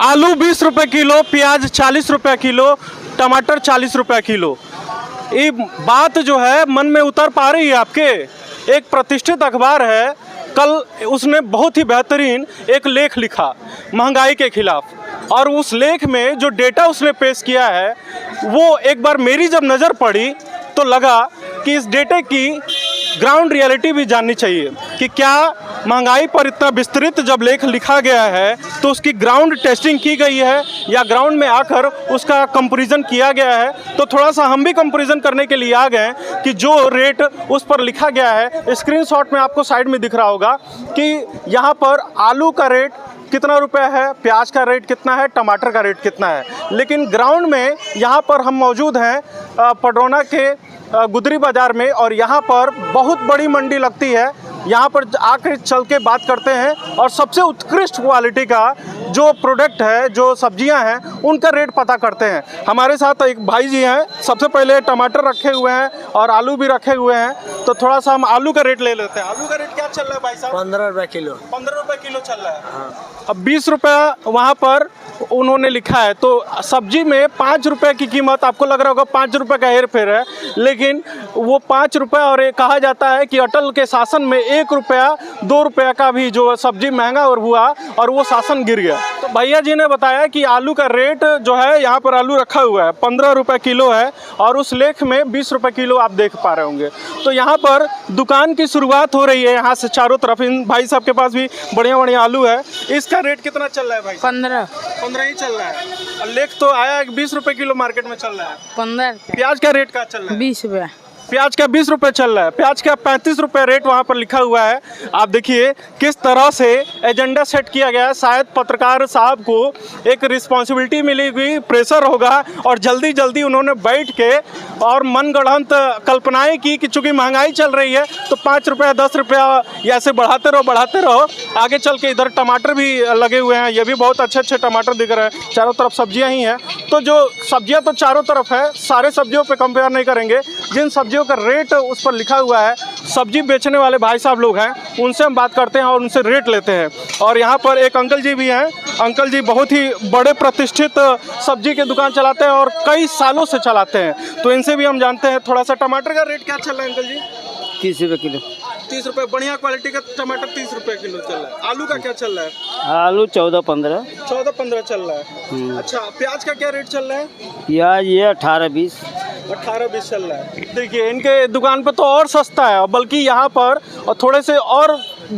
आलू 20 रुपये किलो, प्याज 40 रुपये किलो, टमाटर 40 रुपये किलो। ये बात जो है मन में उतर पा रही है आपके? एक प्रतिष्ठित अखबार है, कल उसने बहुत ही बेहतरीन एक लेख लिखा महंगाई के खिलाफ, और उस लेख में जो डेटा उसने पेश किया है वो एक बार मेरी जब नज़र पड़ी तो लगा कि इस डेटे की ग्राउंड रियलिटी भी जाननी चाहिए कि क्या महंगाई पर इतना विस्तृत जब लेख लिखा गया है तो उसकी ग्राउंड टेस्टिंग की गई है या ग्राउंड में आकर उसका कंपैरिजन किया गया है। तो थोड़ा सा हम भी कंपैरिजन करने के लिए आ गए कि जो रेट उस पर लिखा गया है, स्क्रीनशॉट में आपको साइड में दिख रहा होगा कि यहाँ पर आलू का रेट कितना रुपया है, प्याज का रेट कितना है, टमाटर का रेट कितना है। लेकिन ग्राउंड में यहाँ पर हम मौजूद हैं पडरौना के गुदरी बाज़ार में, और यहाँ पर बहुत बड़ी मंडी लगती है। यहाँ पर आकर चल के बात करते हैं और सबसे उत्कृष्ट क्वालिटी का जो प्रोडक्ट है, जो सब्जियां हैं, उनका रेट पता करते हैं। हमारे साथ एक भाई जी हैं। सबसे पहले टमाटर रखे हुए हैं और आलू भी रखे हुए हैं, तो थोड़ा सा हम आलू का रेट ले लेते हैं। आलू का रेट क्या चल रहा है भाई साहब? 15 रुपये किलो। 15 रुपये किलो चल रहा है। हाँ। अब 20 रुपया वहाँ पर उन्होंने लिखा है, तो सब्जी में 5 रुपये की कीमत, आपको लग रहा होगा 5 रुपये का हेर फेर है, लेकिन वो 5 रुपये, और ये कहा जाता है कि अटल के शासन में 1 रुपया 2 रुपया का भी जो सब्जी महंगा और हुआ और वो शासन गिर गया। तो भैया जी ने बताया कि आलू का रेट जो है, यहाँ पर आलू रखा हुआ है 15 रुपये किलो है, और उस लेख में 20 रुपये किलो आप देख पा रहे होंगे। तो यहाँ पर दुकान की शुरुआत हो रही है यहाँ से चारों तरफ। इन भाई साहब के पास भी बढ़िया बढ़िया आलू है। इसका रेट कितना चल रहा है भाई? 15 ही चल रहा है। और लेख तो आया है 20 रुपए किलो मार्केट में चल रहा है। 15। प्याज का रेट क्या चल रहा है? 20 रुपया। प्याज का 20 रुपये चल रहा है। प्याज का 35 रुपये रेट वहाँ पर लिखा हुआ है। आप देखिए किस तरह से एजेंडा सेट किया गया है। शायद पत्रकार साहब को एक रिस्पॉन्सिबिलिटी मिली हुई, प्रेशर होगा, और जल्दी जल्दी उन्होंने बैठ के और मनगढ़ंत कल्पनाएं की कि चूंकि महंगाई चल रही है तो 5 रुपया 10 रुपया या ऐसे बढ़ाते रहो। आगे चल के इधर टमाटर भी लगे हुए हैं, ये भी बहुत अच्छे अच्छे टमाटर दिख रहे हैं। चारों तरफ सब्जियां ही हैं, तो जो सब्जियां तो चारों तरफ है, सारे सब्जियों पे कंपेयर नहीं करेंगे। जिन सब्जियों का रेट उस पर लिखा हुआ है, सब्जी बेचने वाले भाई साहब लोग हैं, उनसे हम बात करते हैं और उनसे रेट लेते हैं। और यहाँ पर एक अंकल जी भी हैं। अंकल जी बहुत ही बड़े प्रतिष्ठित सब्जी की दुकान चलाते हैं और कई सालों से चलाते हैं, तो इनसे भी हम जानते हैं थोड़ा सा। टमाटर का रेट क्या चल रहा है अंकल जी? 30 रुपये किलो। 30 रुपये, बढ़िया क्वालिटी का टमाटर 30 रुपये किलो चल रहा है। आलू का क्या चल रहा है? आलू 14-15। 14-15 चल रहा है। अच्छा, प्याज का क्या रेट चल रहा है? प्याज ये 18-20। 18-20 चल रहा है। देखिए इनके दुकान पे तो और सस्ता है, बल्कि यहाँ पर और थोड़े से और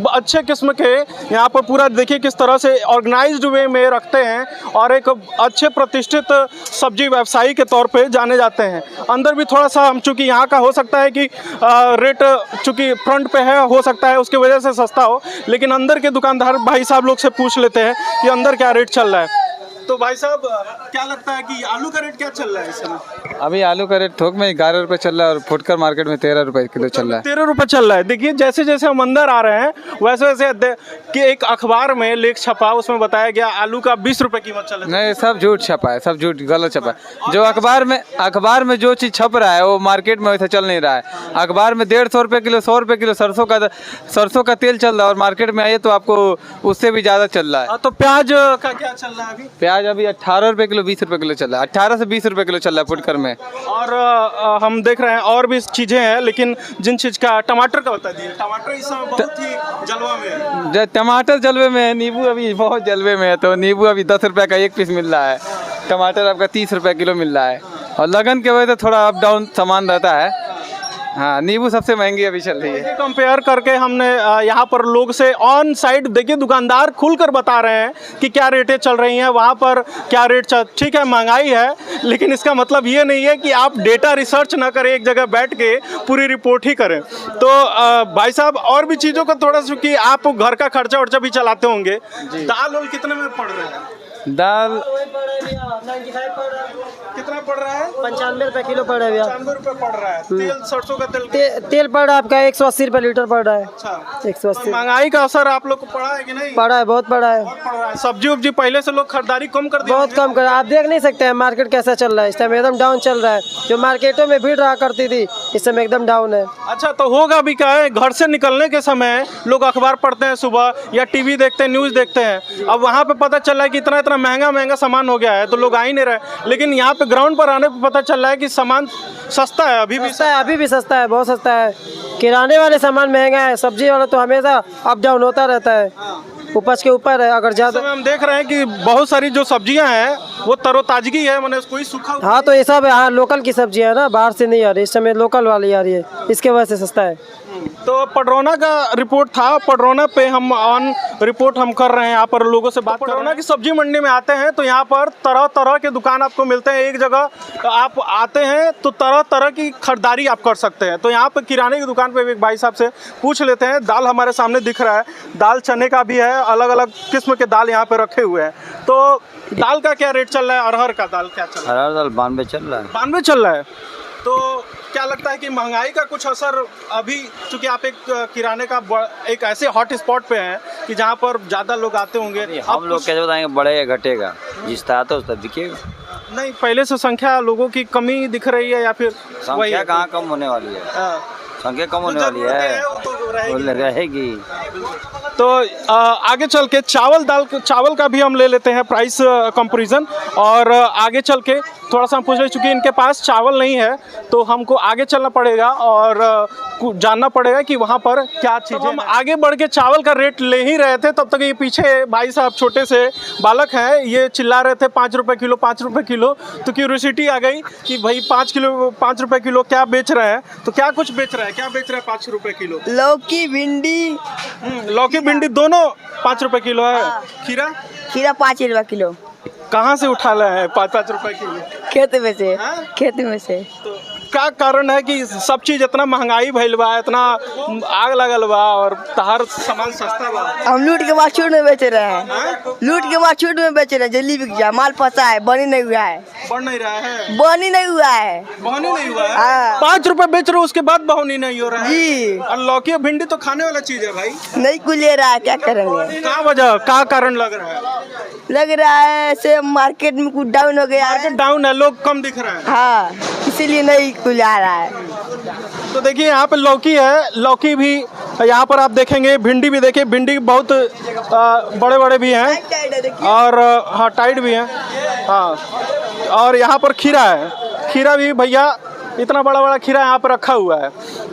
अच्छे किस्म के यहाँ पर पूरा देखिए किस तरह से ऑर्गेनाइज्ड वे में रखते हैं, और एक अच्छे प्रतिष्ठित सब्जी व्यवसायी के तौर पे जाने जाते हैं। अंदर भी थोड़ा सा हम, चूँकि यहाँ का हो सकता है कि रेट चूँकि फ्रंट पे है, हो सकता है उसकी वजह से सस्ता हो, लेकिन अंदर के दुकानदार भाई साहब लोग से पूछ लेते हैं कि अंदर क्या रेट चल रहा है। तो भाई साहब क्या लगता है कि आलू का रेट क्या चल रहा है इस समय? अभी आलू का रेट थोक में 11 रुपये चल रहा है और फुटकर मार्केट में 13 रुपये किलो चल रहा है। 13 रुपये चल रहा है। देखिए जैसे जैसे हम अंदर आ रहे हैं वैसे वैसे कि एक अखबार में लेख छपा, उसमें बताया गया आलू का 20 रुपये कीमत चल रहा है। नहीं, सब झूठ छपा है, सब झूठ गलत छपा है। जो अखबार में जो चीज़ छप रहा है वो मार्केट में वैसे चल नहीं रहा है। अखबार में 150 रुपये किलो, 100 रुपये किलो सरसों का तेल चल रहा है, और मार्केट में आइए तो आपको उससे भी ज़्यादा चल रहा है। तो प्याज का क्या चल रहा है अभी? प्याज अभी 18 रुपये किलो, 20 रुपये किलो चल रहा है। 18 से 20 रुपये किलो चल रहा है फुटकर में। और हम देख रहे हैं और भी चीज़ें हैं, लेकिन जिन चीज़ का टमाटर का बता दिए। टमाटर इस समय बहुत ही जलवा में है। टमाटर जलवे में है, नींबू अभी बहुत जलवे में है, तो नींबू अभी 10 रुपये का एक पीस मिल रहा है। टमाटर आपका 30 रुपये किलो मिल रहा है, और लगन के वजह से थोड़ा अप डाउन सामान रहता है। हाँ, नींबू सबसे महंगी अभी चल रही है। कंपेयर करके हमने यहाँ पर लोग से ऑन साइड देखिए, दुकानदार खुलकर बता रहे हैं कि क्या रेटें चल रही हैं, वहाँ पर क्या रेट ठीक है, महंगाई है, लेकिन इसका मतलब ये नहीं है कि आप डेटा रिसर्च ना करें, एक जगह बैठ के पूरी रिपोर्ट ही करें। तो भाई साहब और भी चीज़ों का थोड़ा सा, कि आप घर का खर्चा वर्चा भी चलाते होंगे, दाल और कितने में पड़ रहा है? दाल कितना पड़ रहा है? 95 रुपये किलो पड़ रहा है। 95 रुपये पड़ रहा है। तेल, सरसों का तेल पड़ रहा है आपका 180 रुपये लीटर पड़ रहा है। अच्छा, 180। महंगाई का असर आप लोग को पड़ा है कि नहीं? पड़ा है, बहुत पड़ा है। पड़ रहा है। सब्जी उब्जी पहले से लोग खरीदारी कम कर दिया, बहुत कम कर। आप देख नहीं सकते हैं मार्केट कैसा चल रहा है इस टाइम, एकदम डाउन चल रहा है। जो मार्केटों में भीड़ रहा करती थी, इस समय एकदम डाउन है। अच्छा, तो होगा भी क्या है, घर से निकलने के समय लोग अखबार पढ़ते हैं सुबह, या टीवी देखते हैं, न्यूज़ देखते हैं। अब वहाँ पे पता चल रहा है कि इतना इतना महंगा महंगा सामान हो गया है तो लोग आ ही नहीं रहे, लेकिन यहाँ पे ग्राउंड पर आने पर पता चल रहा है कि सामान सस्ता है, अभी भी सस्ता है, अभी भी सस्ता है, बहुत सस्ता है। किराने वाले सामान महंगा है, सब्जी वाला तो हमेशा अप डाउन होता रहता है, उपज के ऊपर है। अगर ज्यादा हम देख रहे हैं कि बहुत सारी जो सब्जियां हैं वो तरोताजगी है, मैंने कोई सूखा हाँ तो ये सब यहाँ लोकल की सब्जियाँ है ना, बाहर से नहीं आ रही, इस समय लोकल वाली आ रही है, इसके वजह से सस्ता है। तो पडरौना का रिपोर्ट था, पडरौना पे हम ऑन रिपोर्ट हम कर रहे हैं, यहाँ पर लोगों से बात कर रहे हैं। पडरौना की सब्जी मंडी में आते हैं तो यहाँ पर तरह तरह के दुकान आपको मिलते हैं, एक जगह आप आते हैं तो तरह तरह की खरीदारी आप कर सकते हैं। तो यहाँ पर किराने की दुकान पे एक भाई साहब से पूछ लेते हैं। दाल हमारे सामने दिख रहा है, दाल चने का भी है, अलग अलग किस्म के दाल यहाँ पे रखे हुए हैं। तो दाल का क्या रेट चल रहा है, अरहर का दाल क्या चल रहा है? अरहर दाल 92 चल रहा है। 92 चल रहा है। तो क्या लगता है कि महंगाई का कुछ असर अभी, चूंकि आप एक किराने का एक ऐसे हॉट स्पॉट पे हैं कि जहाँ पर ज़्यादा लोग आते होंगे, हम लोग कैसे बताएंगे बढ़ेगा घटेगा, जिस तरह आता है उस तरह दिखेगा। नहीं, पहले से संख्या लोगों की कमी दिख रही है या फिर संख्या कहाँ कम होने वाली है, हाँ। संख्या कम होने वाली है, वो रहेगी। तो आगे चल के चावल का भी हम ले लेते हैं प्राइस कंपैरिजन, और आगे चल के थोड़ा सा हम पूछ रहे, चूँकि इनके पास चावल नहीं है तो हमको आगे चलना पड़ेगा और जानना पड़ेगा कि वहाँ पर क्या चीज़ें। हम आगे बढ़ के चावल का रेट ले ही रहे थे, तब तक ये पीछे भाई साहब छोटे से बालक हैं, ये चिल्ला रहे थे 5 रुपये किलो 5 रुपये किलो। तो क्यूरियोसिटी आ गई कि भाई 5 रुपये किलो क्या बेच रहे हैं, तो क्या कुछ बेच रहा है, क्या बेच रहा है 5 रुपये किलो? लौकी भिंडी, लौकी भिंडी दोनों 5 रुपये किलो है। खीरा खीरा 5 रुपया किलो। कहाँ से उठा लाए हैं 5-5 रुपए किलो? खेत में से। हाँ? खेत में से। तो क्या कारण है कि सब चीज इतना महंगाई भइल बा, इतना आग लगल बा और तहार सामान सस्ता बा? हम लूट के बाद छूट में बेच रहे हैं, लूट के बाद छूट में बेच रहे हैं, जल्दी बिक जाए, माल फंसा है, बनी नहीं हुआ है, बढ़ नहीं रहा है, बनी नहीं हुआ है, बहनी नहीं हुआ है। हाँ। 5 रुपए बेच रहे हो, उसके बाद बहनी नहीं हो रहा है जी। और लौकी भिंडी तो खाने वाला चीज है भाई, नहीं कुले रहा है, क्या करेंगे? क्या वजह, क्या कारण लग रहा है? लग रहा है से मार्केट में कुछ डाउन हो गया है। मार्केट डाउन है, लोग कम दिख रहे हैं। हाँ, इसीलिए नहीं कुला रहा है। तो देखिए यहाँ पे लौकी है, लौकी भी यहाँ पर आप देखेंगे, भिंडी भी देखिए, भिंडी बहुत बड़े बड़े भी हैं और हाँ टाइट भी हैं, हाँ। और यहाँ पर खीरा है, खीरा भी भैया इतना बड़ा बड़ा खीरा यहाँ पर रखा हुआ है।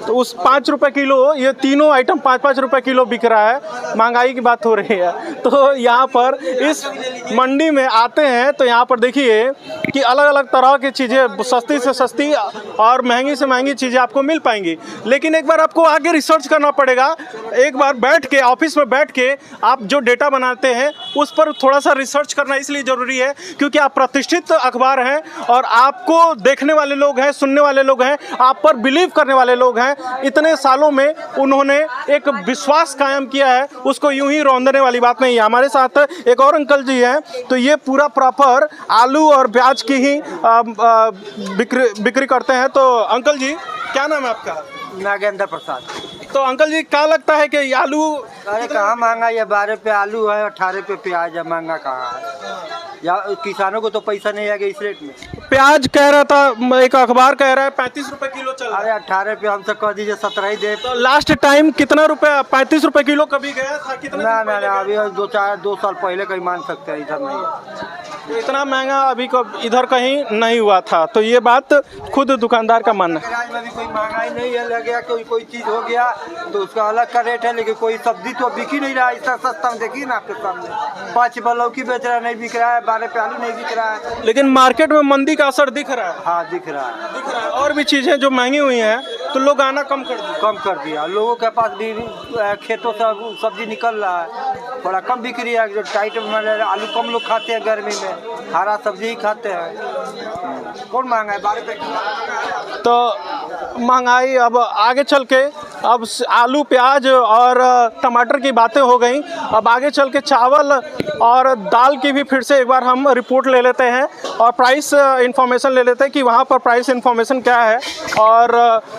तो उस 5 रुपये किलो, ये तीनों आइटम 5-5 रुपये किलो बिक रहा है, महंगाई की बात हो रही है। तो यहाँ पर इस मंडी में आते हैं तो यहाँ पर देखिए कि अलग अलग तरह की चीज़ें, सस्ती से सस्ती और महंगी से महंगी चीज़ें आपको मिल पाएंगी, लेकिन एक बार आपको आगे रिसर्च करना पड़ेगा। एक बार बैठ के ऑफिस में बैठ के आप जो डेटा बनाते हैं उस पर थोड़ा सा रिसर्च करना इसलिए ज़रूरी है क्योंकि आप प्रतिष्ठित अखबार हैं और आपको देखने वाले लोग हैं, सुनने वाले लोग हैं, आप पर बिलीव करने वाले लोग हैं। इतने सालों में उन्होंने एक विश्वास कायम किया है, उसको यूं ही रौंदने वाली बात नहीं है। हमारे साथ एक और अंकल जी हैं, तो ये पूरा प्रॉपर आलू और प्याज की ही बिक्री करते हैं। तो अंकल जी क्या नाम है आपका? नागेंद्र प्रसाद। तो अंकल जी क्या लगता है कि आलू अरे कहाँ महंगा, ये 12 रुपये आलू है, 18 रुपये प्याज है, महंगा कहाँ है? या किसानों को तो पैसा नहीं आएगा इस रेट में। प्याज कह रहा था, एक अखबार कह रहा है 35 रुपए किलो चल रहा है। अरे 18 रुपये हमसे कह दीजिए 17 ही दे। तो लास्ट टाइम कितना रुपया, 35 रुपए किलो कभी गया था? कितना ना ना ना, अभी 2 साल पहले कहीं मान सकते हैं, इधर नहीं है। तो इतना महंगा अभी इधर कहीं नहीं हुआ था। तो ये बात खुद दुकानदार का मानना है। प्याज में भी कोई महंगाई नहीं है, लग गया कोई चीज़ हो गया तो उसका अलग का रेट है, लेकिन कोई सब्जी तो बिक ही नहीं रहा है। इतना सस्ता देखिए ना आपके सामने, 5 रुपये लौकी बेच रहा है, नहीं बिक रहा है, 12 रुपये आलू नहीं बिक रहा है। लेकिन मार्केट में मंदी का असर दिख रहा है। हाँ दिख रहा है, और भी चीजें जो महंगी हुई हैं तो लोग आना कम कर दिया। लोगों के पास भी खेतों से सब्जी निकल रहा है, थोड़ा कम बिक्री है। जो टाइट में आलू कम लोग खाते हैं गर्मी में, हरा सब्जी ही खाते हैं। कौन महंगा है? 12 रुपये। तो महंगाई अब आगे चल के, अब आलू प्याज और टमाटर की बातें हो गई, अब आगे चल के चावल और दाल की भी फिर से एक बार हम रिपोर्ट ले लेते हैं और प्राइस इंफॉर्मेशन ले लेते हैं कि वहाँ पर प्राइस इंफॉर्मेशन क्या है। और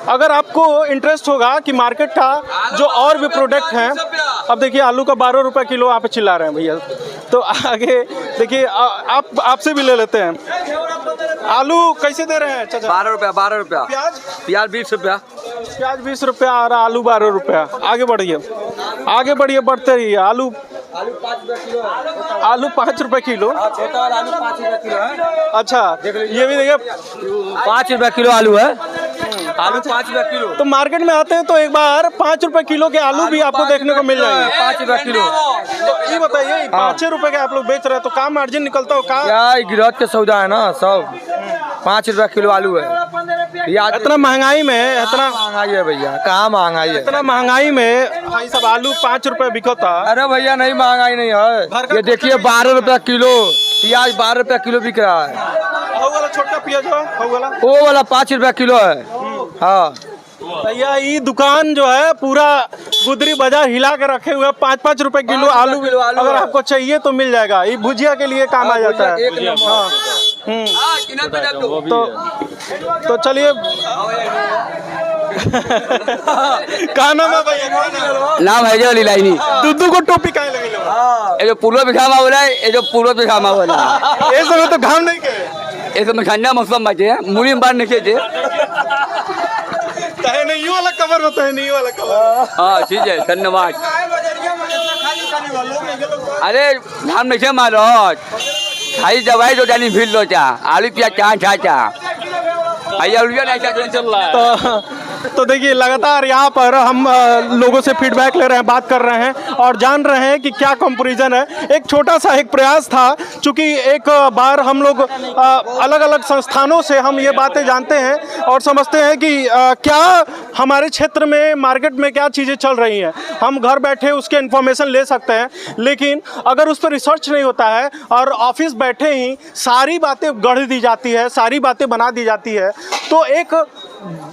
अगर आपको इंटरेस्ट होगा कि मार्केट का जो और भी प्रोडक्ट हैं, अब देखिए आलू का 12 रुपये किलो आप चिल्ला रहे हैं भैया। तो आगे देखिए आपसे भी ले लेते हैं। आलू कैसे दे रहे हैं चाचा? 12 रुपया 12 रुपया। प्याज? प्याज 20 रुपया। प्याज 20 रुपया और आलू 12 रुपया। आगे बढ़िए, आगे बढ़िए, बढ़ते रहिए। आलू आलू 5 रुपए किलो है। आलू 5 रुपए किलो। छोटा वाला आलू 5 रुपए किलो है। अच्छा, ये भी देखिए 5 रुपए किलो आलू है। आलू 5 रुपए किलो। तो मार्केट में आते हैं तो एक बार 5 रुपए किलो के आलू भी आपको देखने को मिल जाएंगे। 5 रुपए किलो। तो ये बताइए 5 रुपए के आप लोग बेच रहे हैं तो कहाँ मार्जिन निकलता हो कहाँ? क्या गिरहत के सौदा है ना सब। 5 रुपए किलो आलू है। इतना महंगाई में, इतना महंगाई है भैया, कहाँ महंगाई है? इतना महंगाई में भाई सब आलू 5 रुपए बिकता। अरे भैया नहीं महंगाई नहीं है। ये देखिए 12 रुपए किलो प्याज 12 रुपए किलो बिक रहा है। वो वाला छोटा प्याज वो वाला 5 रुपए किलो है। हाँ भैया ये दुकान जो है पूरा गुदरी बाजार हिला के रखे हुए 5-5 रुपए किलो आलू। अगर आपको चाहिए तो मिल जाएगा। ये भुजिया के लिए काम आ जाता है। तो चलिए का नाम है भैया? नाम है जो लीलाइनी। दूधू को टोपी काहे लगे? ये जो पूर्व पिछामा बोला है, ये जो पूर्व पिछामा बोला है। ये सब तो घाम नहीं के। ये सब ठंडा मौसम बचे हैं, मुड़ी में बाढ़ नहीं थे। नहीं वाला कवर होता है, नहीं वाला कवर। हाँ ठीक है, धन्यवाद। अरे धाम नहीं से मारो खाली दवाई तो जानी भीड़ लो चा आलू प्याज चा चल रहा है। तो देखिए लगातार यहाँ पर हम लोगों से फीडबैक ले रहे हैं, बात कर रहे हैं और जान रहे हैं कि क्या कंपैरिजन है। एक छोटा सा एक प्रयास था, चूँकि एक बार हम लोग अलग अलग संस्थानों से हम ये बातें जानते हैं और समझते हैं कि क्या हमारे क्षेत्र में मार्केट में क्या चीज़ें चल रही हैं। हम घर बैठे उसके इन्फॉर्मेशन ले सकते हैं, लेकिन अगर उस पर रिसर्च नहीं होता है और ऑफिस बैठे ही सारी बातें गढ़ दी जाती है, सारी बातें बना दी जाती है, तो एक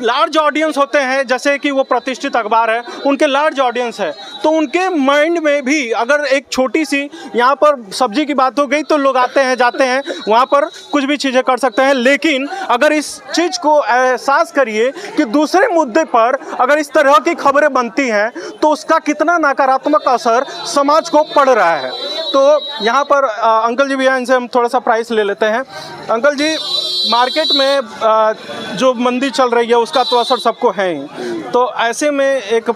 लार्ज ऑडियंस होते हैं, जैसे कि वो प्रतिष्ठित अखबार है, उनके लार्ज ऑडियंस है, तो उनके माइंड में भी अगर एक छोटी सी यहाँ पर सब्जी की बात हो गई तो लोग आते हैं जाते हैं, वहाँ पर कुछ भी चीज़ें कर सकते हैं। लेकिन अगर इस चीज़ को एहसास करिए कि दूसरे मुद्दे पर अगर इस तरह की खबरें बनती हैं तो उसका कितना नकारात्मक असर समाज को पड़ रहा है। तो यहाँ पर अंकल जी भी हैं, इनसे हम थोड़ा सा प्राइस ले लेते हैं। अंकल जी, मार्केट में जो मंदी चल रही है उसका तो असर सबको है ही, तो ऐसे में एक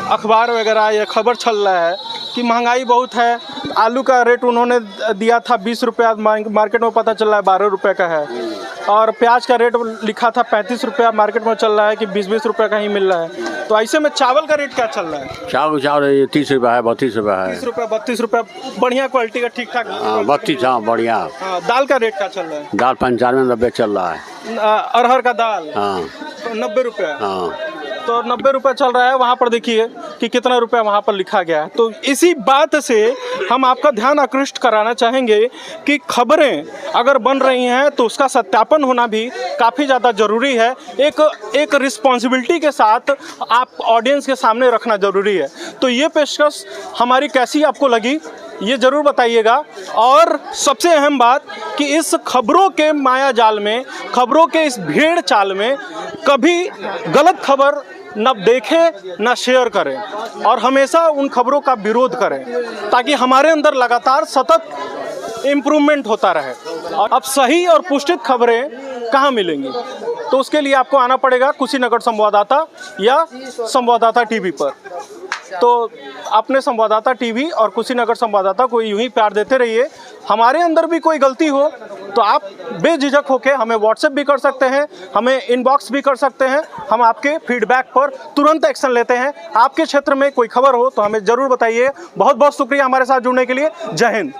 अखबार वगैरह या खबर चल रहा है कि महंगाई बहुत है। आलू का रेट उन्होंने दिया था 20 रुपया, मार्केट में पता चल रहा है 12 रुपये का है, और प्याज का रेट लिखा था 35 रुपया, मार्केट में चल रहा है कि 20-20 रुपये का ही मिल रहा है। तो ऐसे में चावल का रेट क्या चल रहा है? चावल 30 रुपया है, 32 रुपया है। 30 रुपया 32 रुपया, बढ़िया क्वालिटी का, ठीक ठाक। 32, हाँ बढ़िया। दाल का रेट क्या चल रहा है? दाल 95-90 चल रहा है। अरहर का दाल 90 रुपया। तो 90 रुपये चल रहा है। वहाँ पर देखिए कि कितना रुपया वहाँ पर लिखा गया है। तो इसी बात से हम आपका ध्यान आकृष्ट कराना चाहेंगे कि खबरें अगर बन रही हैं तो उसका सत्यापन होना भी काफ़ी ज़्यादा ज़रूरी है। एक रिस्पॉन्सिबिलिटी के साथ आप ऑडियंस के सामने रखना ज़रूरी है। तो ये पेशकश हमारी कैसी आपको लगी ये ज़रूर बताइएगा। और सबसे अहम बात कि इस खबरों के माया जाल में, खबरों के इस भेड़ चाल में कभी गलत खबर न देखें न शेयर करें, और हमेशा उन खबरों का विरोध करें ताकि हमारे अंदर लगातार सतत इम्प्रूवमेंट होता रहे। और अब सही और पुष्टित खबरें कहाँ मिलेंगी? तो उसके लिए आपको आना पड़ेगा कुशीनगर संवाददाता या संवाददाता टीवी पर। तो अपने संवाददाता टीवी और कुशीनगर संवाददाता को यूं ही प्यार देते रहिए। हमारे अंदर भी कोई गलती हो तो आप बेझिझक होकर हमें व्हाट्सएप भी कर सकते हैं, हमें इनबॉक्स भी कर सकते हैं। हम आपके फीडबैक पर तुरंत एक्शन लेते हैं। आपके क्षेत्र में कोई खबर हो तो हमें ज़रूर बताइए। बहुत बहुत शुक्रिया हमारे साथ जुड़ने के लिए। जय हिंद।